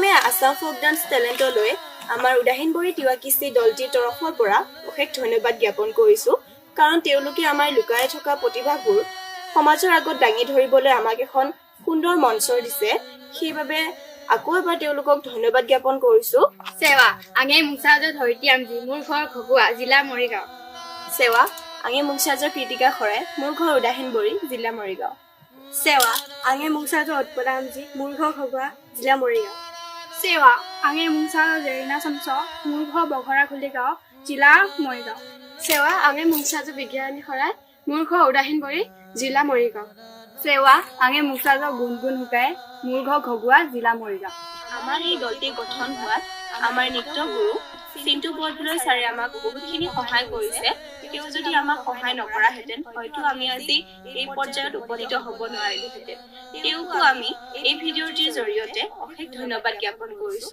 প্ৰথমে আছাম ফক ডান্স টেলেণ্টলৈ আমাৰ উদাহীনবৰী তিৱা কৃষ্টি দলটিৰ তৰফৰ পৰা অশেষ ধন্যবাদ জ্ঞাপন কৰিছোঁ কাৰণ তেওঁলোকে আমাৰ লুকাই থকা প্ৰতিভাবোৰ সমাজৰ আগত দাঙি ধৰিবলৈ আমাক এখন সুন্দৰ মঞ্চ দিছে সেইবাবে আকৌ এবাৰ তেওঁলোকক ধন্যবাদ জ্ঞাপন কৰিছোঁ সেৱা আঙে মুছাজৰ ধৰিত্ৰী আমজি মোৰ ঘৰ খগুৱা জিলা মৰিগাঁও সেৱা আঙে মুংচাজৰ কৃতিকা খৰাই মোৰ ঘৰ উদাহীনবৰী জিলা মৰিগাঁও সেৱা আঙে মুছাজৰ উৎপলা আমজি মোৰ ঘৰ খগুৱা জিলা মৰিগাঁও সেৱা আঙে মুছাজৰ জেৰিনা চমচ মোৰ ঘৰ বঘৰা খুলিগাঁও জিলা মৰিগাঁও সেৱা আঙে মুছাজৰ বিজ্ঞানী খৰাই মোৰ ঘৰ উদাহীনবৰী জিলা মৰিগাঁও সেৱা আঙে মুছাজৰ গুণগুণ শুকাই মোৰ ঘৰ খগুৱা জিলা মৰিগাঁও আমাৰ এই দলটি গঠন হোৱাত আমাৰ নৃত্য গুৰু চিন্তু বৰদলৈ ছাৰে আমাক বহুতখিনি সহায় কৰিছে তেওঁ যদি আমাক সহায় নকৰাহেঁতেন হয়তো আমি আজি এই পৰ্যায়ত উপনীত হ'ব নোৱাৰিলোহেঁতেন তেওঁকো আমি এই ভিডিঅ'টিৰ জৰিয়তে অশেষ ধন্যবাদ জ্ঞাপন কৰিছোঁ